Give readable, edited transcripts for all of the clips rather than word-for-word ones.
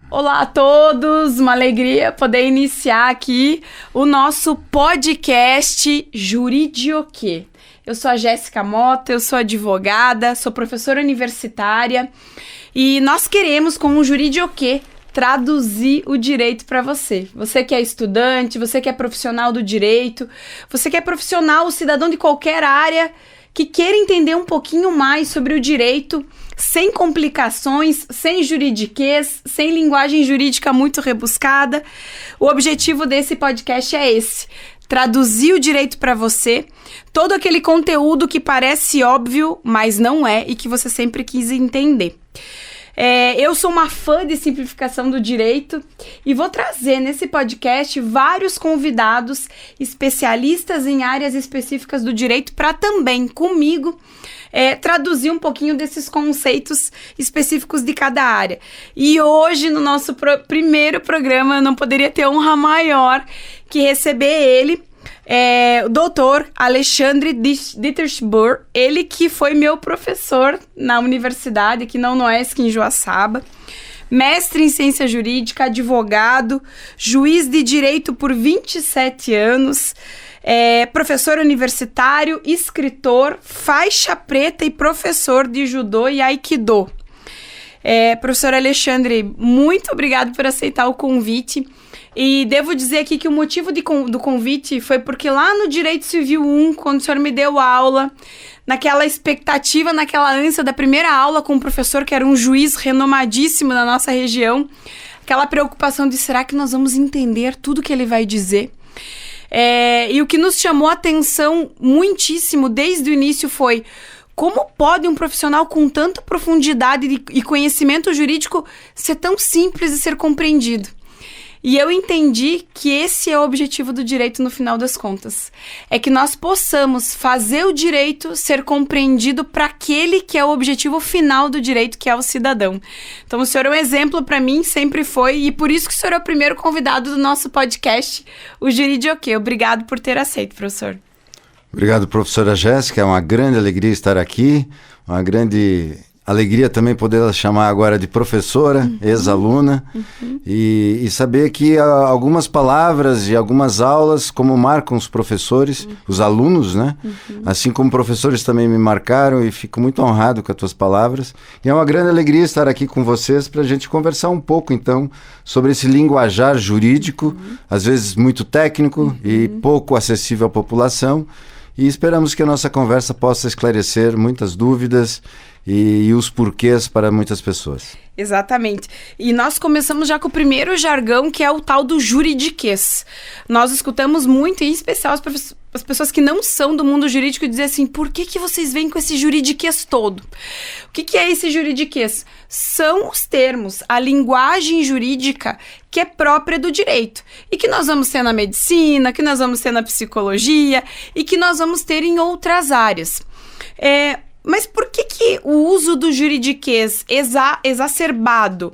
Olá a todos, uma alegria poder iniciar aqui o nosso podcast Juridioquê. Eu sou a Jéssica Mota, eu sou advogada, sou professora universitária e nós queremos, com o Juridioquê, traduzir o direito para você. Você que é estudante, você que é profissional do direito, você que é profissional, cidadão de qualquer área que queira entender um pouquinho mais sobre o direito, sem complicações, sem juridiquês, sem linguagem jurídica muito rebuscada. O objetivo desse podcast é esse: traduzir o direito para você, todo aquele conteúdo que parece óbvio, mas não é, e que você sempre quis entender. Eu sou uma fã de simplificação do direito e vou trazer nesse podcast vários convidados especialistas em áreas específicas do direito para também, comigo, traduzir um pouquinho desses conceitos específicos de cada área. E hoje, no nosso primeiro programa, eu não poderia ter honra maior que receber ele, o doutor Alexandre Dittersburg, ele que foi meu professor na universidade aqui na UNOESC em Joaçaba, mestre em ciência jurídica, advogado, juiz de direito por 27 anos, professor universitário, escritor, faixa preta e professor de judô e aikido. Professor Alexandre, muito obrigado por aceitar o convite. E devo dizer aqui que o motivo do convite foi porque lá no Direito Civil 1, quando o senhor me deu aula, naquela expectativa, naquela ânsia da primeira aula com um professor que era um juiz renomadíssimo na nossa região, aquela preocupação de será que nós vamos entender tudo que ele vai dizer? E o que nos chamou a atenção muitíssimo desde o início foi: como pode um profissional com tanta profundidade e conhecimento jurídico ser tão simples e ser compreendido? E eu entendi que esse é o objetivo do direito no final das contas. É que nós possamos fazer o direito ser compreendido para aquele que é o objetivo final do direito, que é o cidadão. Então o senhor é um exemplo para mim, sempre foi, e por isso que o senhor é o primeiro convidado do nosso podcast, o Juridioquê. Obrigado por ter aceito, professor. Obrigado, professora Jéssica. É uma grande alegria estar aqui, uma grande alegria também poder chamar agora de professora, ex-aluna, e saber que algumas palavras e algumas aulas, como marcam os professores, os alunos, né? Assim como professores também me marcaram, e fico muito honrado com as tuas palavras. E é uma grande alegria estar aqui com vocês para a gente conversar um pouco, então, sobre esse linguajar jurídico, às vezes muito técnico e pouco acessível à população. E esperamos que a nossa conversa possa esclarecer muitas dúvidas e os porquês para muitas pessoas. Exatamente. E nós começamos já com o primeiro jargão, que é o tal do juridiquês. Nós escutamos muito, em especial as pessoas que não são do mundo jurídico, dizer assim: por que vocês vêm com esse juridiquês todo? O que é esse juridiquês? São os termos, a linguagem jurídica que é própria do direito e que nós vamos ter na medicina, que nós vamos ter na psicologia e que nós vamos ter em outras áreas. Mas por que o uso do juridiquês exacerbado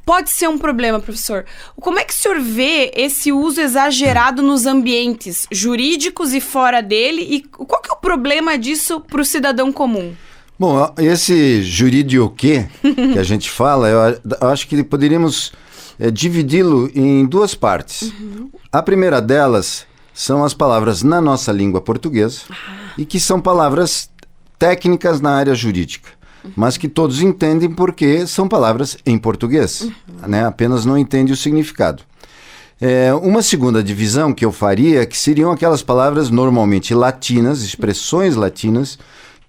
pode ser um problema, professor? Como é que o senhor vê esse uso exagerado nos ambientes jurídicos e fora dele? E qual que é o problema disso para o cidadão comum? Bom, esse juridioquê que a gente fala, eu acho que poderíamos dividi-lo em duas partes. A primeira delas são as palavras na nossa língua portuguesa e que são palavras técnicas na área jurídica, mas que todos entendem porque são palavras em português, né? Apenas não entende o significado. Uma segunda divisão que eu faria, que seriam aquelas palavras normalmente latinas, expressões latinas,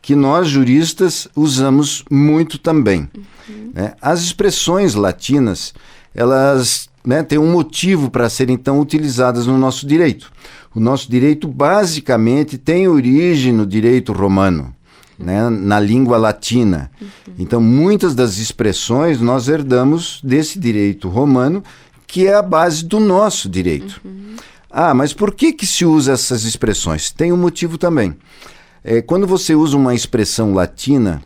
que nós juristas usamos muito também. Né? As expressões latinas, elas têm um motivo para serem tão utilizadas no nosso direito. O nosso direito basicamente tem origem no direito romano, né, na língua latina. Então, muitas das expressões nós herdamos desse direito romano, que é a base do nosso direito. Mas por que se usa essas expressões? Tem um motivo também. Quando você usa uma expressão latina,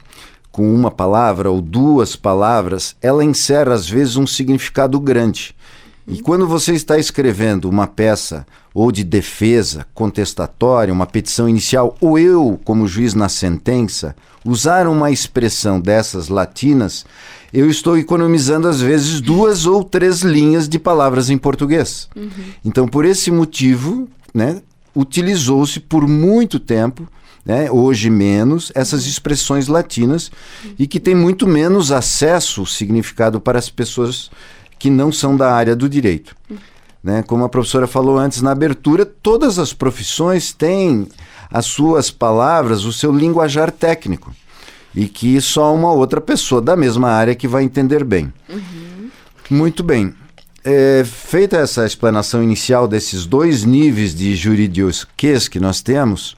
com uma palavra ou duas palavras, ela encerra às vezes um significado grande. E quando você está escrevendo uma peça ou de defesa, contestatória, uma petição inicial, ou eu, como juiz na sentença, usar uma expressão dessas latinas, eu estou economizando às vezes 2 ou 3 linhas de palavras em português. Então, por esse motivo, né, utilizou-se por muito tempo, né, hoje menos, essas expressões latinas e que tem muito menos acesso, significado para as pessoas que não são da área do direito. Né? Como a professora falou antes na abertura, todas as profissões têm as suas palavras, o seu linguajar técnico, e que só uma outra pessoa da mesma área que vai entender bem. Muito bem. Feita essa explanação inicial desses 2 níveis de juridiquês que nós temos,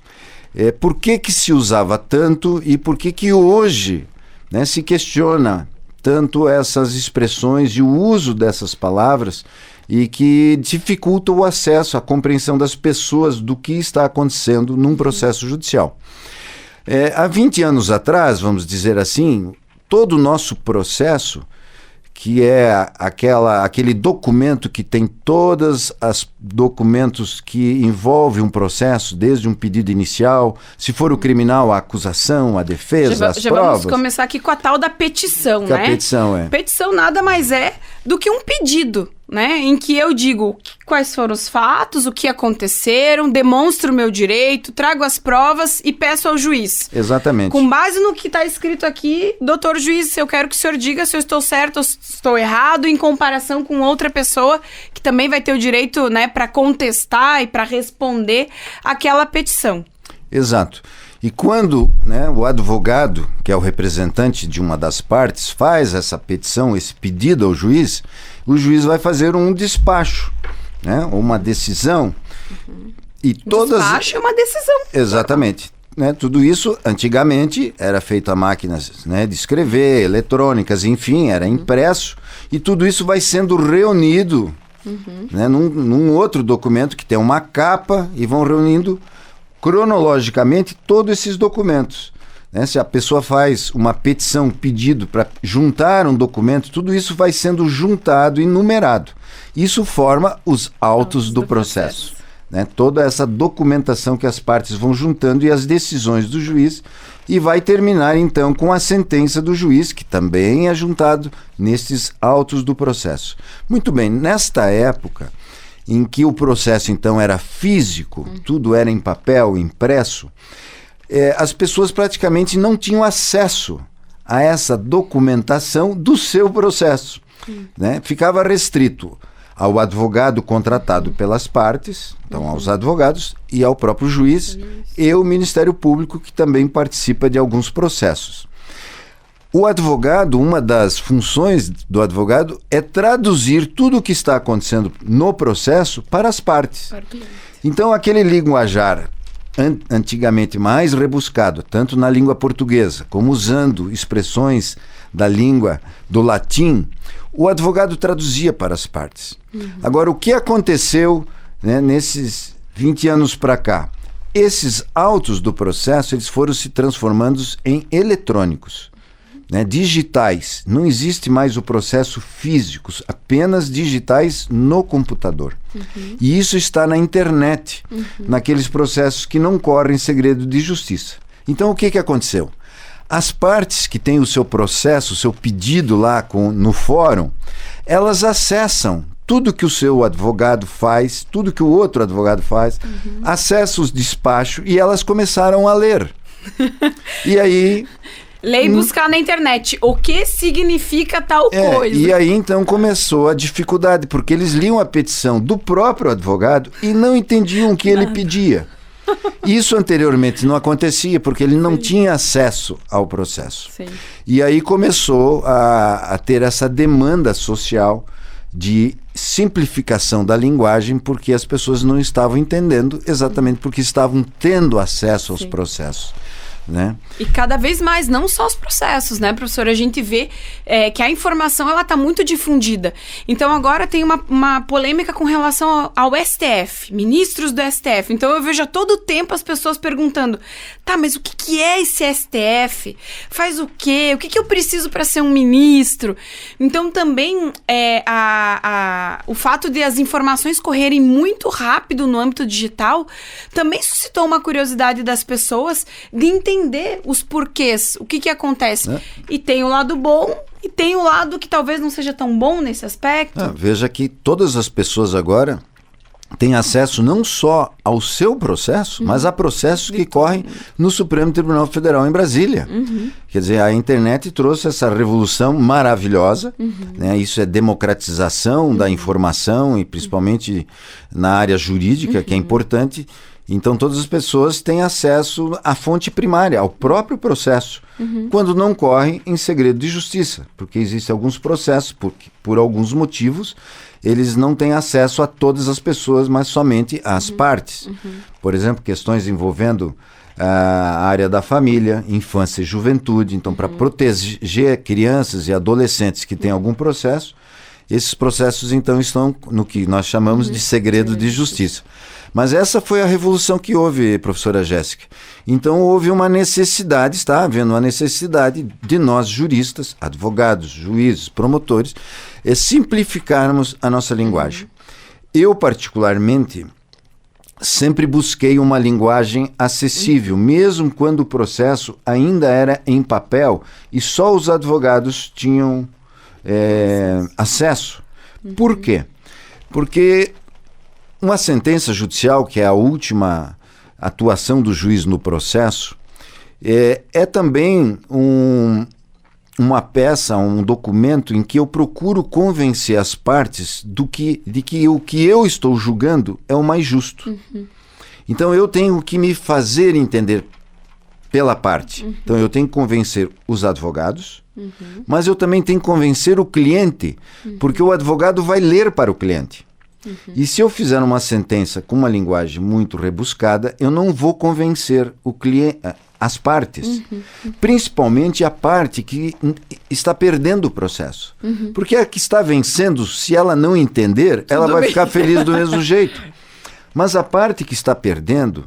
por que se usava tanto e por que hoje, né, se questiona tanto essas expressões e o uso dessas palavras e que dificulta o acesso, a compreensão das pessoas do que está acontecendo num processo judicial. Há 20 anos atrás, vamos dizer assim, todo o nosso processo, que é aquele documento que tem todos os documentos que envolvem um processo, desde um pedido inicial, se for o criminal, a acusação, a defesa, as provas. Vamos começar aqui com a tal da petição, né? A petição Petição nada mais é do que um pedido, né? Em que eu digo quais foram os fatos, o que aconteceram, demonstro o meu direito, trago as provas e peço ao juiz. Exatamente. Com base no que está escrito aqui, doutor juiz, eu quero que o senhor diga se eu estou certo ou se estou errado em comparação com outra pessoa que também vai ter o direito, né, para contestar e para responder aquela petição. Exato. E quando, né, o advogado, que é o representante de uma das partes, faz essa petição, esse pedido ao juiz, o juiz vai fazer um despacho, né, uma decisão. E Despacho é uma decisão. Exatamente. Né, tudo isso, antigamente, era feito a máquinas, né, de escrever, eletrônicas, enfim, era impresso. E tudo isso vai sendo reunido, né, num outro documento que tem uma capa e vão reunindo cronologicamente todos esses documentos. Né? Se a pessoa faz uma petição, um pedido para juntar um documento, tudo isso vai sendo juntado e numerado. Isso forma os autos do processo. Né? Toda essa documentação que as partes vão juntando e as decisões do juiz, e vai terminar então com a sentença do juiz, que também é juntado nesses autos do processo. Muito bem, nesta época em que o processo então era físico, tudo era em papel, impresso, as pessoas praticamente não tinham acesso a essa documentação do seu processo. Né? Ficava restrito ao advogado contratado pelas partes, então aos advogados, e ao próprio juiz e o Ministério Público, que também participa de alguns processos. O advogado, uma das funções do advogado é traduzir tudo o que está acontecendo no processo para as partes. Então, aquele linguajar antigamente mais rebuscado, tanto na língua portuguesa, como usando expressões da língua do latim, o advogado traduzia para as partes. Agora, o que aconteceu, né, nesses 20 anos para cá? Esses autos do processo, eles foram se transformando em eletrônicos, né, digitais. Não existe mais o processo físico, apenas digitais no computador. E isso está na internet, naqueles processos que não correm segredo de justiça. Então, o que aconteceu? As partes que têm o seu processo, o seu pedido lá no fórum, elas acessam tudo que o seu advogado faz, tudo que o outro advogado faz, acessam os despachos e elas começaram a ler. E aí... Ler e buscar na internet. O que significa tal coisa? E aí então começou a dificuldade, porque eles liam a petição do próprio advogado e não entendiam o que ele pedia. Isso anteriormente não acontecia, porque ele não tinha acesso ao processo. E aí começou a ter essa demanda social de simplificação da linguagem, porque as pessoas não estavam entendendo exatamente porque estavam tendo acesso aos processos. né? E cada vez mais, não só os processos, né, professor? A gente vê que a informação, ela está muito difundida. Então, agora tem uma polêmica com relação ao STF, ministros do STF. Então, eu vejo a todo tempo as pessoas perguntando, tá, mas o que é esse STF? Faz o quê? O que eu preciso para ser um ministro? Então, também, o fato de as informações correrem muito rápido no âmbito digital também suscitou uma curiosidade das pessoas de entender os porquês, o que acontece. E tem o lado bom e tem o lado que talvez não seja tão bom nesse aspecto. Veja que todas as pessoas agora têm acesso não só ao seu processo, mas a processos que correm no Supremo Tribunal Federal em Brasília. Quer dizer, a internet trouxe essa revolução maravilhosa, né? Isso é democratização da informação e principalmente na área jurídica, que é importante. Então, todas as pessoas têm acesso à fonte primária, ao próprio processo, quando não correm em segredo de justiça, porque existem alguns processos, por alguns motivos, eles não têm acesso a todas as pessoas, mas somente às partes. Por exemplo, questões envolvendo a área da família, infância e juventude. Então, para proteger crianças e adolescentes que têm algum processo, esses processos, então, estão no que nós chamamos de segredo de justiça. Mas essa foi a revolução que houve, professora Jéssica. Então houve uma necessidade, está havendo uma necessidade de nós juristas, advogados, juízes, promotores, simplificarmos a nossa linguagem. Eu, particularmente, sempre busquei uma linguagem acessível, mesmo quando o processo ainda era em papel e só os advogados tinham acesso. Por quê? Porque uma sentença judicial, que é a última atuação do juiz no processo, é também uma peça, um documento em que eu procuro convencer as partes de que o que eu estou julgando é o mais justo. Então eu tenho que me fazer entender pela parte. Então eu tenho que convencer os advogados, mas eu também tenho que convencer o cliente, porque o advogado vai ler para o cliente. E se eu fizer uma sentença com uma linguagem muito rebuscada, eu não vou convencer o cliente, as partes, principalmente a parte que está perdendo o processo. Porque a que está vencendo, se ela não entender, ela vai ficar feliz do mesmo jeito. Mas a parte que está perdendo,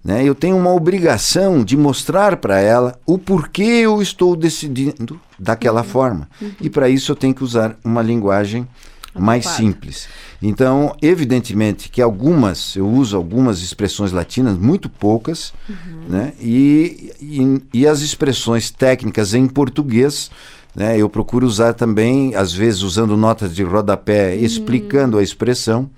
né, eu tenho uma obrigação de mostrar para ela o porquê eu estou decidindo daquela forma. E para isso eu tenho que usar uma linguagem mais simples. Então, evidentemente que eu uso algumas expressões latinas, muito poucas, né? E as expressões técnicas em português, né, eu procuro usar também, às vezes usando notas de rodapé, explicando a expressão,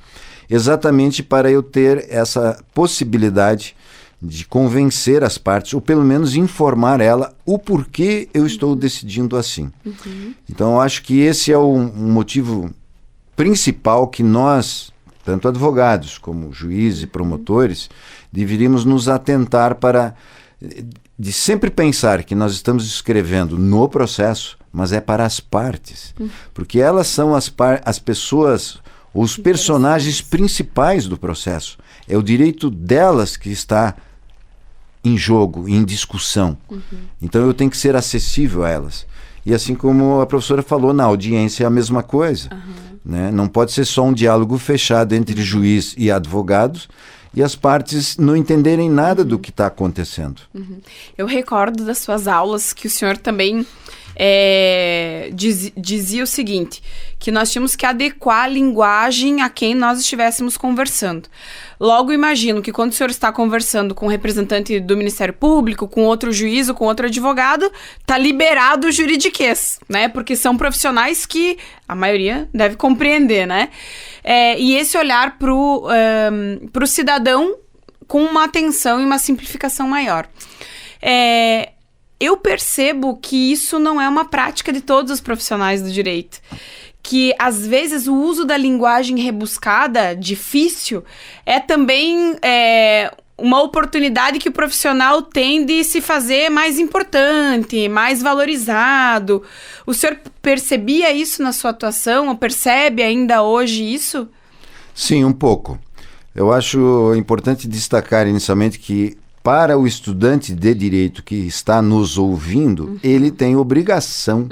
exatamente para eu ter essa possibilidade de convencer as partes, ou pelo menos informar ela o porquê eu estou decidindo assim. Então, eu acho que esse é um motivo principal que nós, tanto advogados como juízes e promotores, deveríamos nos atentar de sempre pensar que nós estamos escrevendo no processo, mas é para as partes, porque elas são as pessoas, os personagens principais do processo. É o direito delas que está em jogo, em discussão. Então eu tenho que ser acessível a elas. E assim como a professora falou, na audiência é a mesma coisa. Né? Não pode ser só um diálogo fechado entre juiz e advogados e as partes não entenderem nada do que está acontecendo. Eu recordo das suas aulas que o senhor também dizia o seguinte, que nós tínhamos que adequar a linguagem a quem nós estivéssemos conversando. Logo, imagino que quando o senhor está conversando com um representante do Ministério Público, com outro juiz ou com outro advogado, está liberado o juridiquês, né? Porque são profissionais que a maioria deve compreender, né? E esse olhar para o cidadão com uma atenção e uma simplificação maior. Eu percebo que isso não é uma prática de todos os profissionais do direito. Que, às vezes, o uso da linguagem rebuscada, difícil, é também uma oportunidade que o profissional tem de se fazer mais importante, mais valorizado. O senhor percebia isso na sua atuação? Ou percebe ainda hoje isso? Sim, um pouco. Eu acho importante destacar inicialmente que para o estudante de direito que está nos ouvindo, ele tem obrigação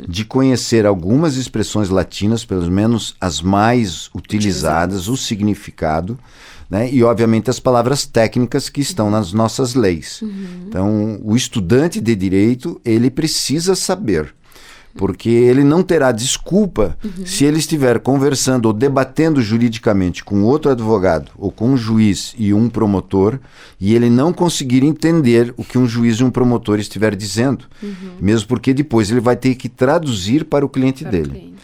de conhecer algumas expressões latinas, pelo menos as mais utilizadas, o significado, né? E, obviamente, as palavras técnicas que estão nas nossas leis. Então, o estudante de direito, ele precisa saber, porque ele não terá desculpa se ele estiver conversando ou debatendo juridicamente com outro advogado ou com um juiz e um promotor e ele não conseguir entender o que um juiz e um promotor estiver dizendo, mesmo porque depois ele vai ter que traduzir para o cliente dele.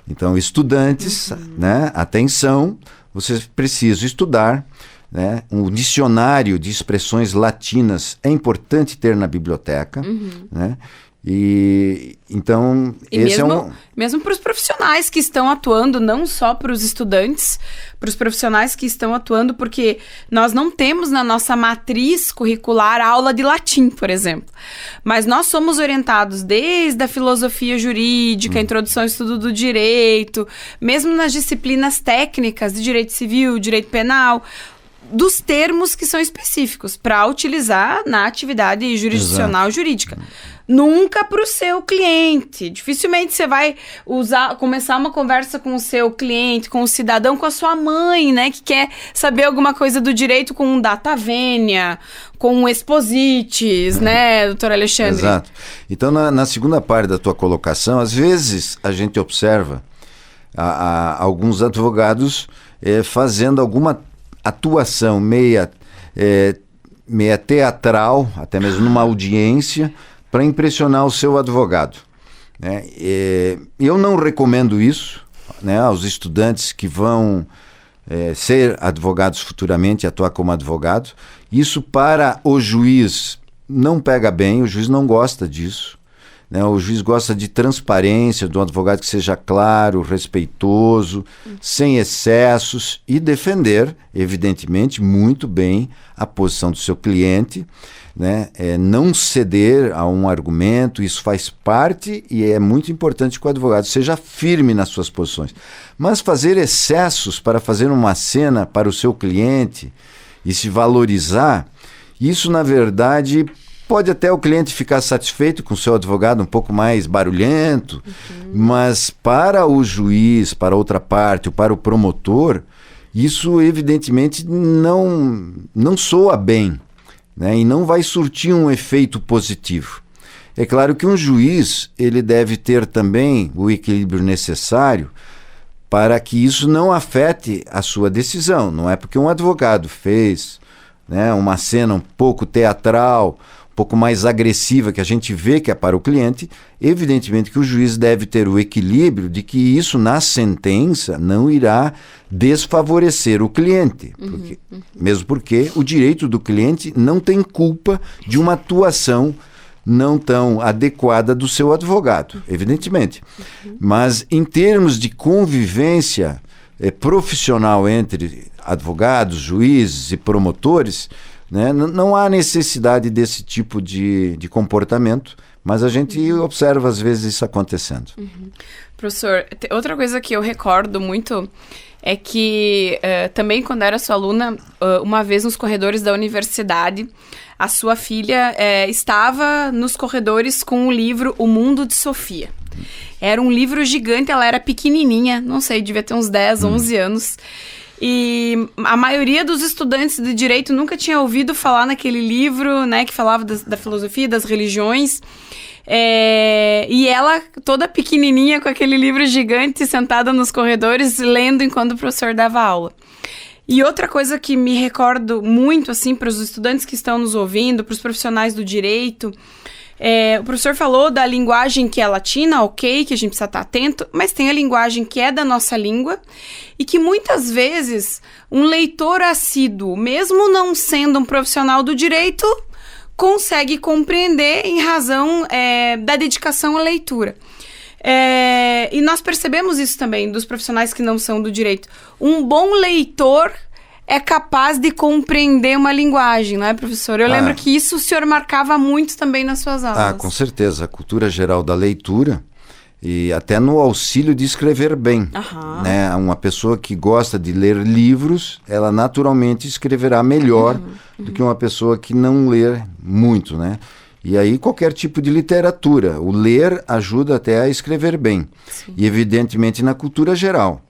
Então, estudantes, né, atenção, vocês precisam estudar, né, um dicionário de expressões latinas é importante ter na biblioteca, né? E então esse mesmo para os profissionais que estão atuando, não só para os estudantes, para os profissionais que estão atuando, porque nós não temos na nossa matriz curricular aula de latim, por exemplo, mas nós somos orientados desde a filosofia jurídica, a introdução ao estudo do direito, mesmo nas disciplinas técnicas de direito civil, direito penal, dos termos que são específicos para utilizar na atividade jurisdicional jurídica. Nunca para o seu cliente. Dificilmente você vai começar uma conversa com o seu cliente, com o cidadão, com a sua mãe, né? Que quer saber alguma coisa do direito com um data venia, com um exposites, né, doutor Alexandre? Exato. Então, na segunda parte da tua colocação, às vezes a gente observa alguns advogados fazendo alguma atuação meia teatral, até mesmo numa audiência, para impressionar o seu advogado, né? Eu não recomendo isso, né, aos estudantes que vão ser advogados futuramente, atuar como advogado. Isso para o juiz não pega bem, o juiz não gosta disso, né? O juiz gosta de transparência, de um advogado que seja claro, respeitoso, sem excessos e defender, evidentemente, muito bem a posição do seu cliente, né? Não ceder a um argumento, isso faz parte e é muito importante que o advogado seja firme nas suas posições. Mas fazer excessos para fazer uma cena para o seu cliente e se valorizar, isso na verdade pode até o cliente ficar satisfeito com o seu advogado um pouco mais barulhento, mas para o juiz, para outra parte, ou para o promotor, isso evidentemente não soa bem, né? E não vai surtir um efeito positivo. É claro que um juiz ele deve ter também o equilíbrio necessário para que isso não afete a sua decisão. Não é porque um advogado fez, né, uma cena um pouco teatral, um pouco mais agressiva, que a gente vê que é para o cliente, evidentemente que o juiz deve ter o equilíbrio de que isso na sentença não irá desfavorecer o cliente, mesmo porque o direito do cliente não tem culpa de uma atuação não tão adequada do seu advogado, evidentemente. Mas em termos de convivência profissional entre advogados, juízes e promotores, né, não há necessidade desse tipo de comportamento, mas a gente observa às vezes isso acontecendo. Professor, outra coisa que eu recordo muito é que também quando era sua aluna, uma vez nos corredores da universidade, a sua filha estava nos corredores com o livro O Mundo de Sofia. Era um livro gigante, ela era pequenininha, não sei, devia ter uns 10, 11 anos. E a maioria dos estudantes de direito nunca tinha ouvido falar naquele livro, né, que falava da filosofia, das religiões. E ela, toda pequenininha, com aquele livro gigante, sentada nos corredores, lendo enquanto o professor dava aula. E outra coisa que me recordo muito, assim, para os estudantes que estão nos ouvindo, para os profissionais do direito, o professor falou da linguagem que é latina, ok, que a gente precisa estar atento, mas tem a linguagem que é da nossa língua e que muitas vezes um leitor assíduo, mesmo não sendo um profissional do direito, consegue compreender em razão da dedicação à leitura. E nós percebemos isso também dos profissionais que não são do direito. Um bom leitor é capaz de compreender uma linguagem, não é, professor? Eu lembro que isso o senhor marcava muito também nas suas aulas. Com certeza. A cultura geral da leitura e até no auxílio de escrever bem. Né? Uma pessoa que gosta de ler livros, ela naturalmente escreverá melhor do que uma pessoa que não lê muito, né? E aí qualquer tipo de literatura. O ler ajuda até a escrever bem. Sim. E evidentemente na cultura geral.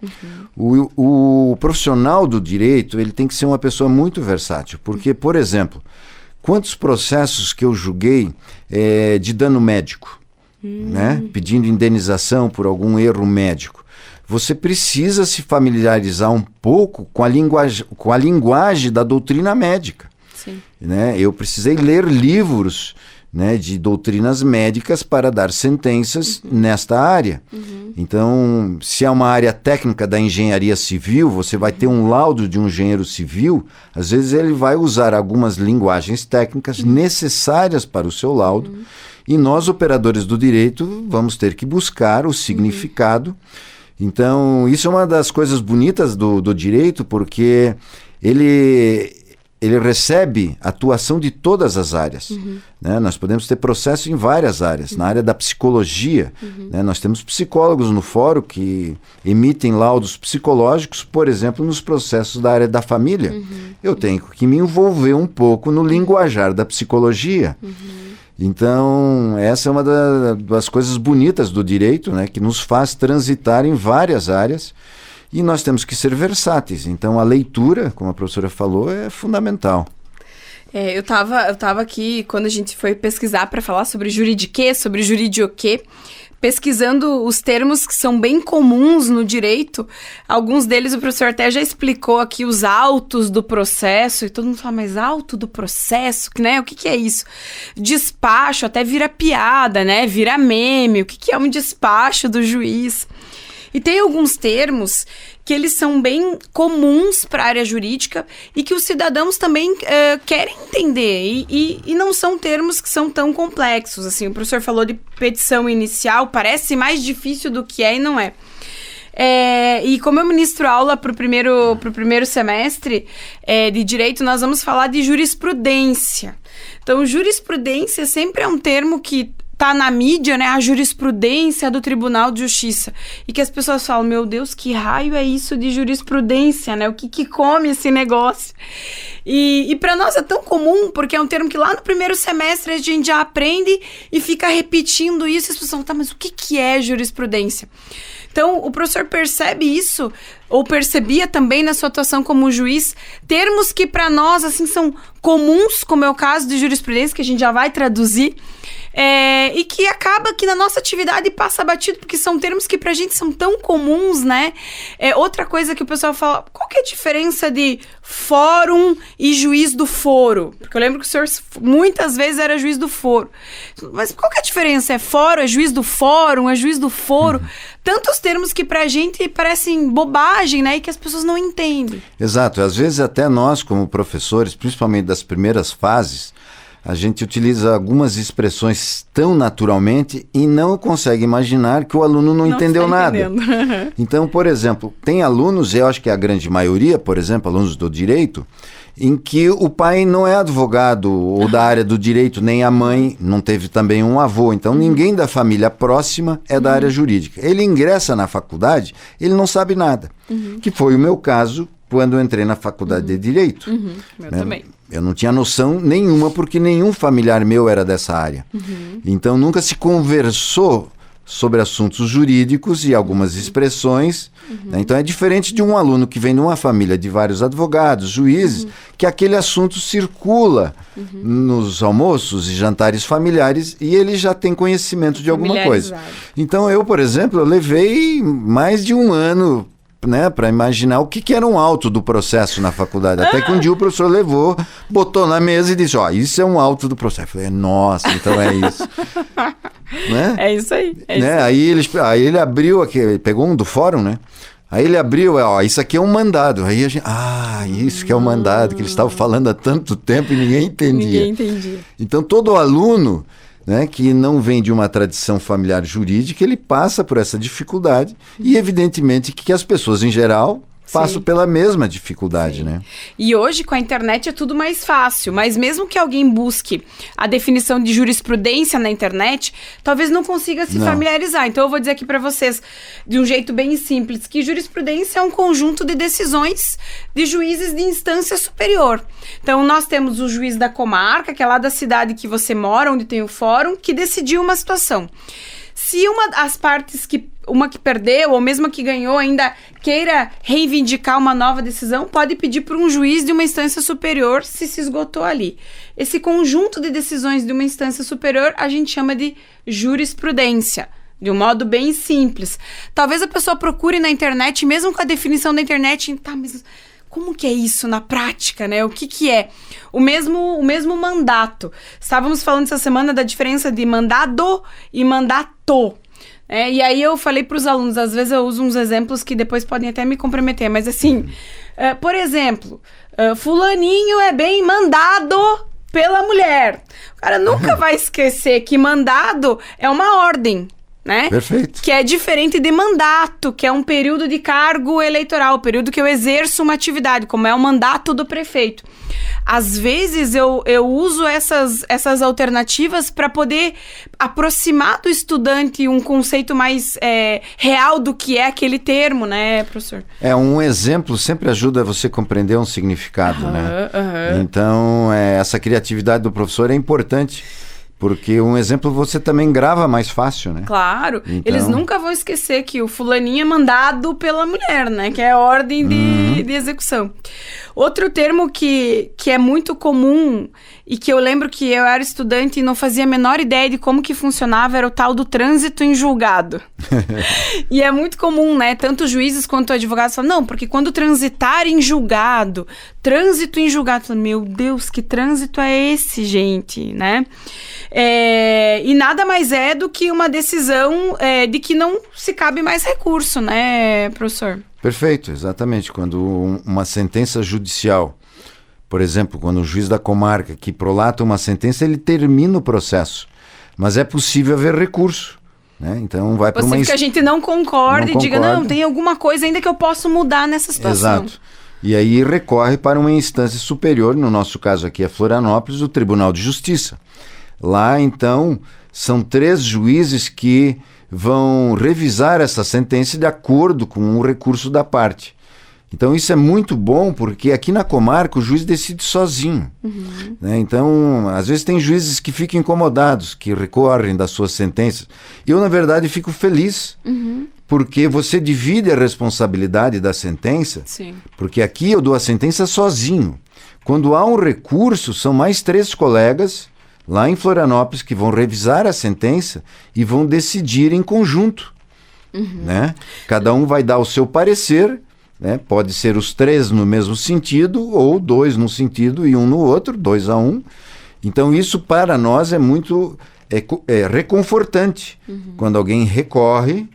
O profissional do direito, ele tem que ser uma pessoa muito versátil. Porque, por exemplo, quantos processos que eu julguei de dano médico, né? Pedindo indenização por algum erro médico. Você precisa se familiarizar um pouco com a linguagem da doutrina médica. Sim. Né? Eu precisei ler livros, né, de doutrinas médicas para dar sentenças nesta área. Então, se é uma área técnica da engenharia civil, você vai ter um laudo de um engenheiro civil, às vezes ele vai usar algumas linguagens técnicas necessárias para o seu laudo, e nós, operadores do direito, vamos ter que buscar o significado. Então, isso é uma das coisas bonitas do direito, porque ele recebe atuação de todas as áreas. Né? Nós podemos ter processo em várias áreas. Na área da psicologia, né? Nós temos psicólogos no fórum que emitem laudos psicológicos, por exemplo, nos processos da área da família. Eu tenho que me envolver um pouco no linguajar da psicologia. Então, essa é uma das coisas bonitas do direito, né? Que nos faz transitar em várias áreas. E nós temos que ser versáteis. Então, a leitura, como a professora falou, é fundamental. Eu tava aqui, quando a gente foi pesquisar para falar sobre juridiquê, sobre juridioquê, pesquisando os termos que são bem comuns no direito. Alguns deles o professor até já explicou aqui, os autos do processo, e todo mundo fala, mas auto do processo, né? O que é isso? Despacho, até vira piada, né? Vira meme, o que é um despacho do juiz? E tem alguns termos que eles são bem comuns para a área jurídica e que os cidadãos também querem entender. E não são termos que são tão complexos. Assim, o professor falou de petição inicial, parece mais difícil do que é e não é. E como eu ministro aula para o primeiro semestre de Direito, nós vamos falar de jurisprudência. Então, jurisprudência sempre é um termo que tá na mídia, né, a jurisprudência do Tribunal de Justiça. E que as pessoas falam, meu Deus, que raio é isso de jurisprudência, né? O que come esse negócio? E para nós é tão comum, porque é um termo que lá no primeiro semestre a gente já aprende e fica repetindo isso. E as pessoas falam, tá, mas o que é jurisprudência? Então, o professor percebe isso, ou percebia também na sua atuação como juiz, termos que para nós, assim, são comuns, como é o caso de jurisprudência, que a gente já vai traduzir, e que acaba que na nossa atividade passa batido, porque são termos que pra gente são tão comuns, né? Outra coisa que o pessoal fala, qual que é a diferença de fórum e juiz do foro? Porque eu lembro que o senhor muitas vezes era juiz do foro. Mas qual que é a diferença? É fórum, é juiz do fórum, é juiz do foro? Tantos termos que pra gente parecem bobagem, né? E que as pessoas não entendem. Exato. Às vezes até nós, como professores, principalmente das primeiras fases, a gente utiliza algumas expressões tão naturalmente e não consegue imaginar que o aluno não entendeu nada. Então, por exemplo, tem alunos, eu acho que é a grande maioria, por exemplo, alunos do direito, em que o pai não é advogado ou da área do direito, nem a mãe, não teve também um avô. Então, ninguém da família próxima é da área jurídica. Ele ingressa na faculdade, ele não sabe nada. Que foi o meu caso quando eu entrei na faculdade de Direito. Eu também. Eu não tinha noção nenhuma, porque nenhum familiar meu era dessa área. Então, nunca se conversou sobre assuntos jurídicos e algumas expressões. Né? Então, é diferente de um aluno que vem de uma família de vários advogados, juízes, que aquele assunto circula nos almoços e jantares familiares e ele já tem conhecimento de alguma coisa. Então, eu, por exemplo, eu levei mais de um ano, né, para imaginar o que era um auto do processo na faculdade. Até que um dia o professor levou, botou na mesa e disse, isso é um auto do processo. Eu falei, nossa, então é isso. Né? É isso aí. Né? Aí ele abriu aqui, ele pegou um do fórum, né? Aí ele abriu, isso aqui é um mandado. Aí a gente, isso que é um mandado, que eles estavam falando há tanto tempo e ninguém entendia. Então todo aluno, né, que não vem de uma tradição familiar jurídica, ele passa por essa dificuldade e evidentemente que as pessoas em geral passo Sim. pela mesma dificuldade, Sim. né? E hoje, com a internet, é tudo mais fácil. Mas mesmo que alguém busque a definição de jurisprudência na internet, talvez não consiga se Não. familiarizar. Então, eu vou dizer aqui para vocês, de um jeito bem simples, que jurisprudência é um conjunto de decisões de juízes de instância superior. Então, nós temos o juiz da comarca, que é lá da cidade que você mora, onde tem o fórum, que decidiu uma situação. Se as partes uma que perdeu ou mesmo a que ganhou ainda queira reivindicar uma nova decisão, pode pedir por um juiz de uma instância superior se esgotou ali. Esse conjunto de decisões de uma instância superior a gente chama de jurisprudência, de um modo bem simples. Talvez a pessoa procure na internet, mesmo com a definição da internet, tá, mas como que é isso na prática, né? O que é? O mesmo mandato. Estávamos falando essa semana da diferença de mandado e mandato. E aí eu falei para os alunos, às vezes eu uso uns exemplos que depois podem até me comprometer, mas assim, por exemplo, fulaninho é bem mandado pela mulher. O cara nunca vai esquecer que mandado é uma ordem, né? Perfeito. Que é diferente de mandato, que é um período de cargo eleitoral, o período que eu exerço uma atividade, como é o mandato do prefeito. Às vezes eu uso essas alternativas para poder aproximar do estudante um conceito mais real do que é aquele termo, né, professor? Um exemplo sempre ajuda você a compreender um significado, né? Então, essa criatividade do professor é importante. Porque um exemplo você também grava mais fácil, né? Claro. Então... Eles nunca vão esquecer que o fulaninho é mandado pela mulher, né? Que é a ordem de execução. Outro termo que é muito comum e que eu lembro que eu era estudante e não fazia a menor ideia de como que funcionava era o tal do trânsito em julgado. E é muito comum, né? Tanto juízes quanto advogados falam, não, porque quando transitar em julgado, trânsito em julgado, meu Deus, que trânsito é esse, gente, né? E nada mais é do que uma decisão de que não se cabe mais recurso, né, professor? Perfeito, exatamente. Quando uma sentença judicial, por exemplo, quando o juiz da comarca que prolata uma sentença, ele termina o processo. Mas é possível haver recurso, né? Então vai para uma... que a gente não concorde e diga, não, tem alguma coisa ainda que eu posso mudar nessa situação. Exato. E aí recorre para uma instância superior, no nosso caso aqui é Florianópolis, o Tribunal de Justiça. Lá, então, são 3 juízes que vão revisar essa sentença de acordo com o recurso da parte. Então, isso é muito bom, porque aqui na comarca o juiz decide sozinho. Né? Então, às vezes tem juízes que ficam incomodados, que recorrem das suas sentenças. Eu, na verdade, fico feliz, porque você divide a responsabilidade da sentença, Sim. porque aqui eu dou a sentença sozinho. Quando há um recurso, são mais 3 colegas lá em Florianópolis que vão revisar a sentença e vão decidir em conjunto. Né? Cada um vai dar o seu parecer, né? Pode ser os 3 no mesmo sentido ou 2 num sentido e 1 no outro, 2-1. Então isso para nós é muito reconfortante quando alguém recorre,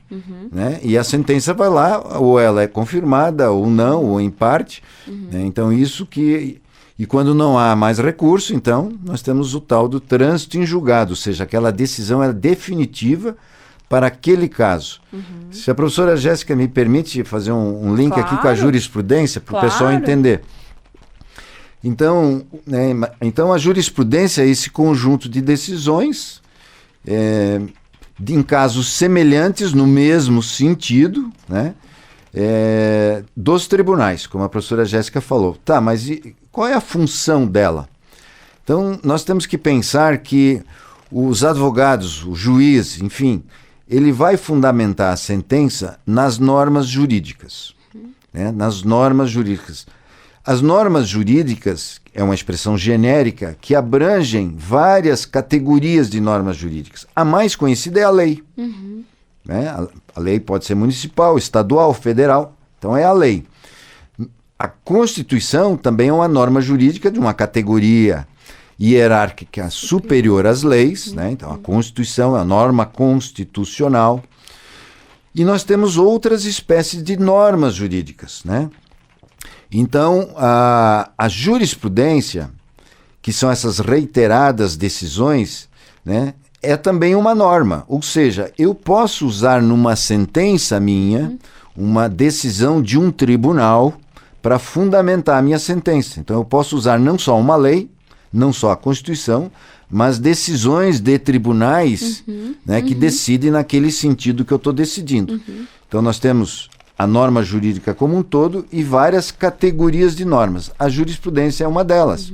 né? E a sentença vai lá, ou ela é confirmada ou não, ou em parte. Né? Então isso que... E quando não há mais recurso, então, nós temos o tal do trânsito em julgado, ou seja, aquela decisão é definitiva para aquele caso. Se a professora Jéssica me permite fazer um link aqui com a jurisprudência, para o pessoal entender. Então, então, a jurisprudência é esse conjunto de decisões em casos semelhantes, no mesmo sentido, né? Dos tribunais, como a professora Jéssica falou. Tá, mas qual é a função dela? Então, nós temos que pensar que os advogados, o juiz, enfim, ele vai fundamentar a sentença nas normas jurídicas. Né? Nas normas jurídicas. As normas jurídicas é uma expressão genérica que abrangem várias categorias de normas jurídicas. A mais conhecida é a lei. Né? A lei pode ser municipal, estadual, federal. Então é a lei. A Constituição também é uma norma jurídica de uma categoria hierárquica superior às leis, né? Então a Constituição é a norma constitucional. E nós temos outras espécies de normas jurídicas, né? Então a jurisprudência, que são essas reiteradas decisões, né? É também uma norma, ou seja, eu posso usar numa sentença minha uma decisão de um tribunal para fundamentar a minha sentença. Então eu posso usar não só uma lei, não só a Constituição, mas decisões de tribunais, né, que decidem naquele sentido que eu estou decidindo. Então nós temos a norma jurídica como um todo e várias categorias de normas. A jurisprudência é uma delas.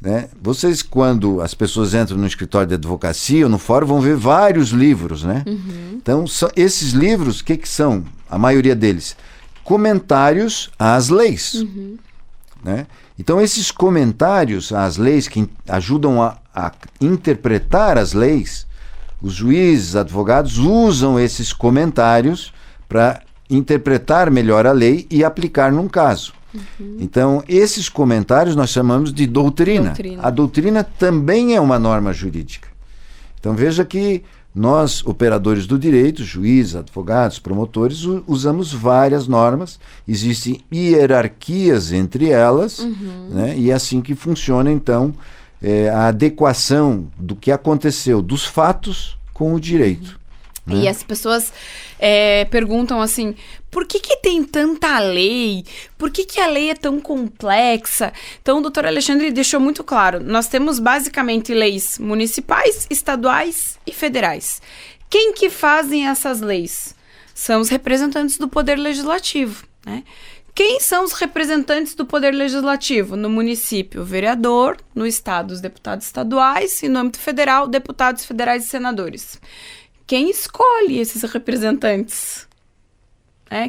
Né? Vocês, quando as pessoas entram no escritório de advocacia ou no fórum, vão ver vários livros, né? Então, esses livros, o que são? A maioria deles? Comentários às leis. Né? Então, esses comentários às leis que ajudam a interpretar as leis, os juízes, advogados, usam esses comentários para interpretar melhor a lei e aplicar num caso. Então, esses comentários nós chamamos de doutrina. A doutrina também é uma norma jurídica. Então, veja que nós, operadores do direito, juízes, advogados, promotores, usamos várias normas, existem hierarquias entre elas, né? E é assim que funciona, então, a adequação do que aconteceu, dos fatos com o direito. Né? E as pessoas perguntam assim, por que tem tanta lei? Por que a lei é tão complexa? Então o doutor Alexandre deixou muito claro, nós temos basicamente leis municipais, estaduais e federais. Quem que fazem essas leis? São os representantes do Poder Legislativo, né? Quem são os representantes do Poder Legislativo? No município, o vereador, no estado, os deputados estaduais e no âmbito federal, deputados federais e senadores. Quem escolhe esses representantes?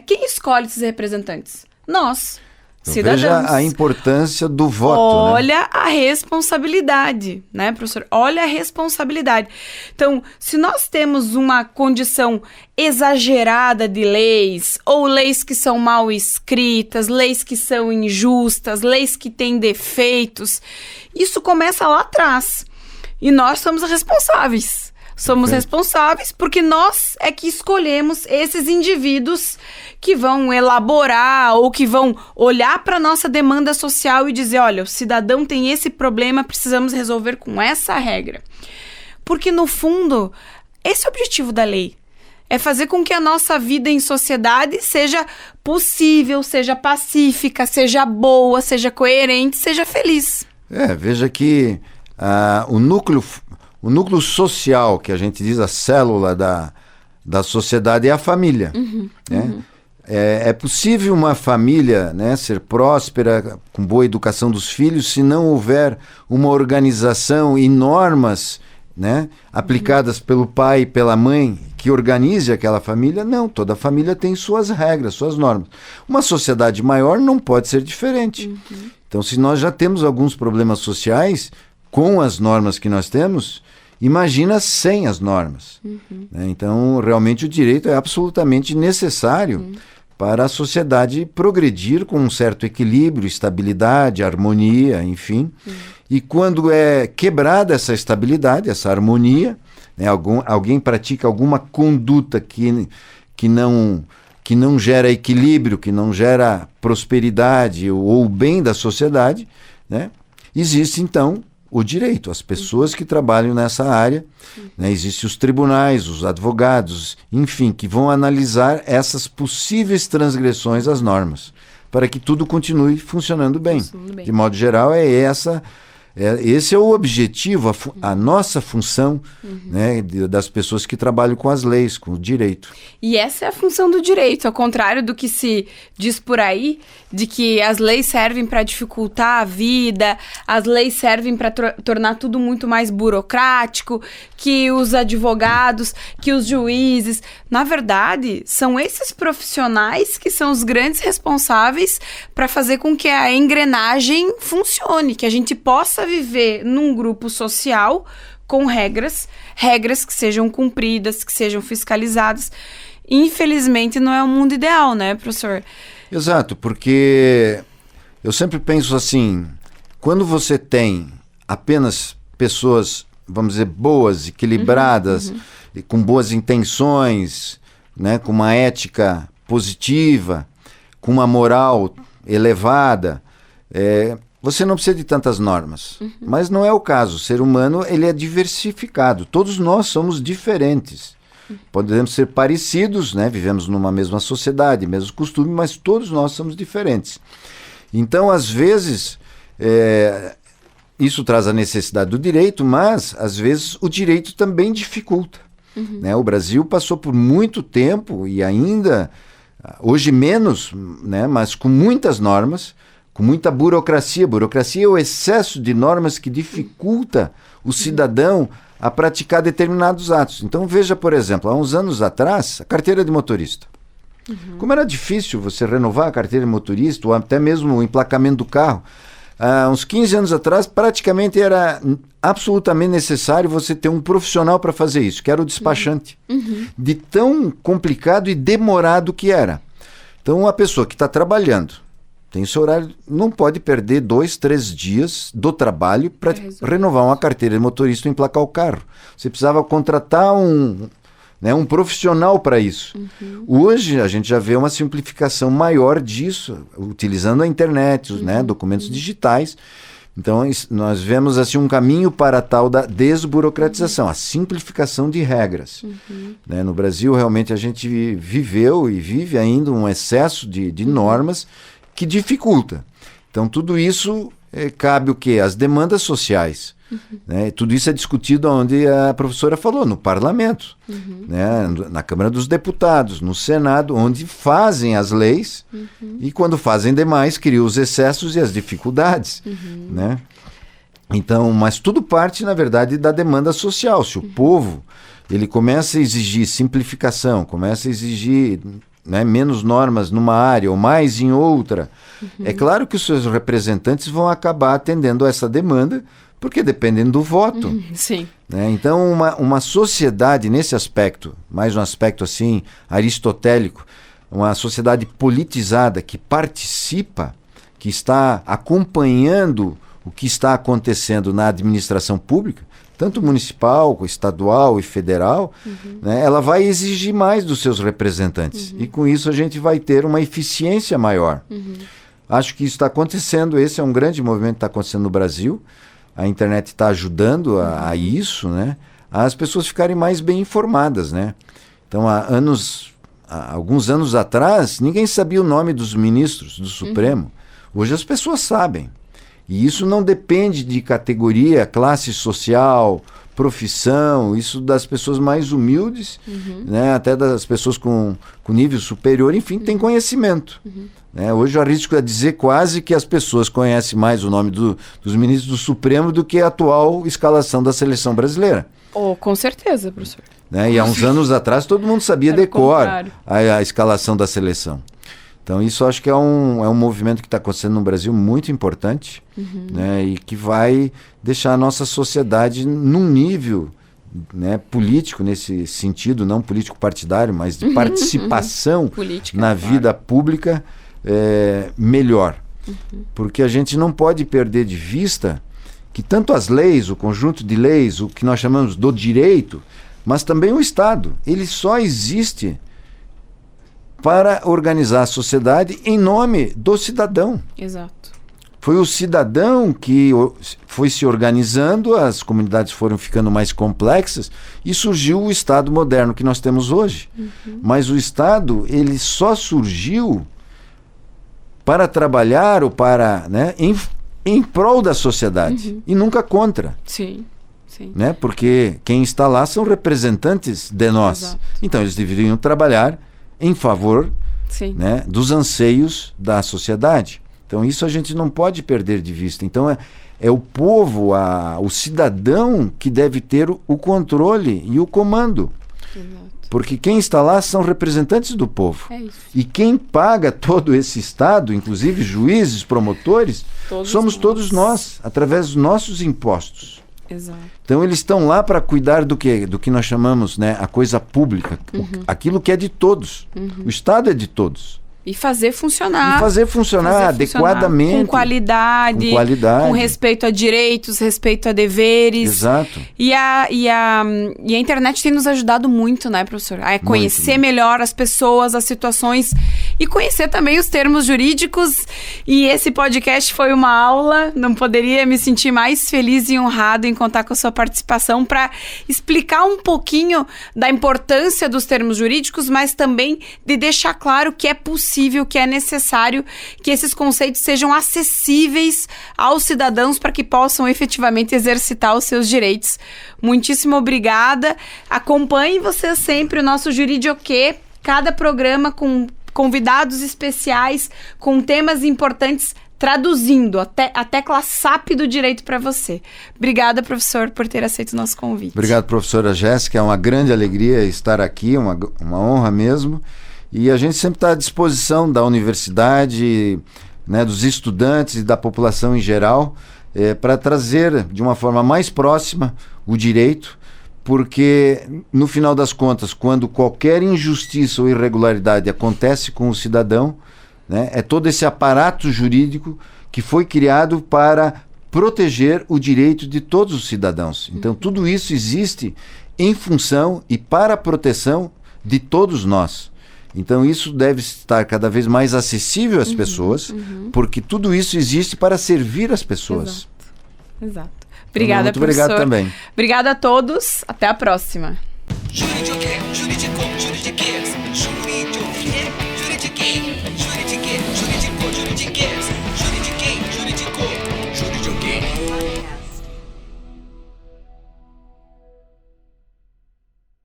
Quem escolhe esses representantes? Nós, cidadãos. Veja a importância do voto. Olha, né? A responsabilidade, né, professor? Olha a responsabilidade. Então, se nós temos uma condição exagerada de leis, ou leis que são mal escritas, leis que são injustas, leis que têm defeitos, isso começa lá atrás. E nós somos responsáveis. Somos responsáveis porque nós é que escolhemos esses indivíduos que vão elaborar ou que vão olhar para a nossa demanda social e dizer, olha, o cidadão tem esse problema, precisamos resolver com essa regra. Porque, no fundo, esse é o objetivo da lei. É fazer com que a nossa vida em sociedade seja possível, seja pacífica, seja boa, seja coerente, seja feliz. Veja que o núcleo social, que a gente diz a célula da sociedade, é a família. Né? É possível uma família, né, ser próspera, com boa educação dos filhos, se não houver uma organização e normas, né, aplicadas pelo pai e pela mãe que organize aquela família. Não, toda família tem suas regras, suas normas. Uma sociedade maior não pode ser diferente. Então, se nós já temos alguns problemas sociais com as normas que nós temos, imagina sem as normas. Né? Então, realmente, o direito é absolutamente necessário para a sociedade progredir com um certo equilíbrio, estabilidade, harmonia, enfim. E quando é quebrada essa estabilidade, essa harmonia, né, alguém pratica alguma conduta que não gera equilíbrio, que não gera prosperidade ou o bem da sociedade, né, existe, então, o direito, as pessoas que trabalham nessa área, né, existem os tribunais, os advogados, enfim, que vão analisar essas possíveis transgressões às normas, para que tudo continue funcionando bem. De modo geral, esse é o objetivo, a nossa função, né, das pessoas que trabalham com as leis, com o direito. E essa é a função do direito, ao contrário do que se diz por aí, de que as leis servem para dificultar a vida, as leis servem para tornar tudo muito mais burocrático, que os advogados, que os juízes. Na verdade, são esses profissionais que são os grandes responsáveis para fazer com que a engrenagem funcione, que a gente possa viver num grupo social com regras que sejam cumpridas, que sejam fiscalizadas. Infelizmente, não é o mundo ideal, né, professor? Exato, porque eu sempre penso assim, quando você tem apenas pessoas, vamos dizer, boas, equilibradas, e com boas intenções, né, com uma ética positiva, com uma moral elevada, você não precisa de tantas normas. Mas não é o caso. O ser humano, ele é diversificado. Todos nós somos diferentes. Podemos ser parecidos, né? Vivemos numa mesma sociedade, mesmo costume, mas todos nós somos diferentes. Então, às vezes, isso traz a necessidade do direito, mas, às vezes, o direito também dificulta. Né? O Brasil passou por muito tempo, e ainda, hoje menos, né? Mas com muitas normas, com muita burocracia. Burocracia é o excesso de normas que dificulta o cidadão a praticar determinados atos. Então, veja, por exemplo, há uns anos atrás, a carteira de motorista. Como era difícil você renovar a carteira de motorista, ou até mesmo o emplacamento do carro. Há uns 15 anos atrás, praticamente era absolutamente necessário você ter um profissional para fazer isso, que era o despachante. De tão complicado e demorado que era. Então, uma pessoa que está trabalhando, tem seu horário, não pode perder 2, 3 dias do trabalho para renovar uma carteira de motorista e emplacar o carro. Você precisava contratar um profissional para isso. Hoje a gente já vê uma simplificação maior disso, utilizando a internet, os documentos digitais. Então nós vemos assim um caminho para a tal da desburocratização, a simplificação de regras. Né? No Brasil realmente a gente viveu e vive ainda um excesso de normas que dificulta. Então, tudo isso cabe o quê? As demandas sociais. Né? Tudo isso é discutido onde a professora falou, no parlamento, né? Na Câmara dos Deputados, no Senado, onde fazem as leis e quando fazem demais, criam os excessos e as dificuldades. Né? Então, mas tudo parte, na verdade, da demanda social. Se o povo ele começa a exigir simplificação, começa a exigir... Né, menos normas numa área ou mais em outra, é claro que os seus representantes vão acabar atendendo a essa demanda, porque dependem do voto. Sim. Né? Então, uma sociedade nesse aspecto, mais um aspecto assim aristotélico, uma sociedade politizada que participa, que está acompanhando o que está acontecendo na administração pública, tanto municipal, estadual e federal, né, ela vai exigir mais dos seus representantes. E com isso a gente vai ter uma eficiência maior. Acho que isso está acontecendo, esse é um grande movimento que está acontecendo no Brasil. A internet está ajudando a isso, né, as pessoas ficarem mais bem informadas. Né? Então, há alguns anos atrás, ninguém sabia o nome dos ministros do Supremo. Hoje as pessoas sabem. E isso não depende de categoria, classe social, profissão, isso das pessoas mais humildes, né, até das pessoas com nível superior, enfim, tem conhecimento. Né? Hoje eu arrisco a dizer quase que as pessoas conhecem mais o nome dos ministros do Supremo do que a atual escalação da seleção brasileira. Oh, com certeza, professor. Né? E há uns anos atrás todo mundo sabia decor a escalação da seleção. Então, isso acho que é um movimento que está acontecendo no Brasil muito importante, né, e que vai deixar a nossa sociedade num nível, né, político, nesse sentido, não político partidário, mas de participação política, na vida pública melhor. Porque a gente não pode perder de vista que tanto as leis, o conjunto de leis, o que nós chamamos do direito, mas também o Estado, ele só existe para organizar a sociedade em nome do cidadão. Exato. Foi o cidadão que foi se organizando, as comunidades foram ficando mais complexas e surgiu o Estado moderno que nós temos hoje. Mas o Estado, ele só surgiu para trabalhar ou para, né, em prol da sociedade e nunca contra. Sim. Sim. Né? Porque quem está lá são representantes de nós. Exato. Então eles deveriam trabalhar em favor, né, dos anseios da sociedade. Então isso a gente não pode perder de vista. Então é o povo, o cidadão que deve ter o controle e o comando. Exato. Porque quem está lá são representantes do povo. É isso. E quem paga todo esse Estado, inclusive juízes, promotores, somos todos nós, através dos nossos impostos. Exato. Então eles estão lá para cuidar do que nós chamamos, né, a coisa pública, aquilo que é de todos. O Estado é de todos. E fazer funcionar. Adequadamente. Com qualidade. Com respeito a direitos, respeito a deveres. Exato. E a internet tem nos ajudado muito, né, professor? A conhecer melhor as pessoas, as situações. e conhecer também os termos jurídicos. E esse podcast foi uma aula, não poderia me sentir mais feliz e honrado em contar com a sua participação para explicar um pouquinho da importância dos termos jurídicos, mas também de deixar claro que é possível, que é necessário que esses conceitos sejam acessíveis aos cidadãos para que possam efetivamente exercitar os seus direitos. Muitíssimo obrigada. Acompanhe você sempre o nosso Juridioquê, cada programa com convidados especiais, com temas importantes, traduzindo a tecla SAP do direito para você. Obrigada, professor, por ter aceito o nosso convite. Obrigado, professora Jéssica. É uma grande alegria estar aqui, uma honra mesmo. E a gente sempre está à disposição da universidade, né, dos estudantes e da população em geral, para trazer de uma forma mais próxima o direito, porque no final das contas, quando qualquer injustiça ou irregularidade acontece com o cidadão, né, é todo esse aparato jurídico que foi criado para proteger o direito de todos os cidadãos. Então tudo isso existe em função e para a proteção de todos nós. Então isso deve estar cada vez mais acessível às pessoas, porque tudo isso existe para servir as pessoas. Exato. Obrigada, muito professor. Obrigado também. Obrigada a todos. Até a próxima. Juridioquê.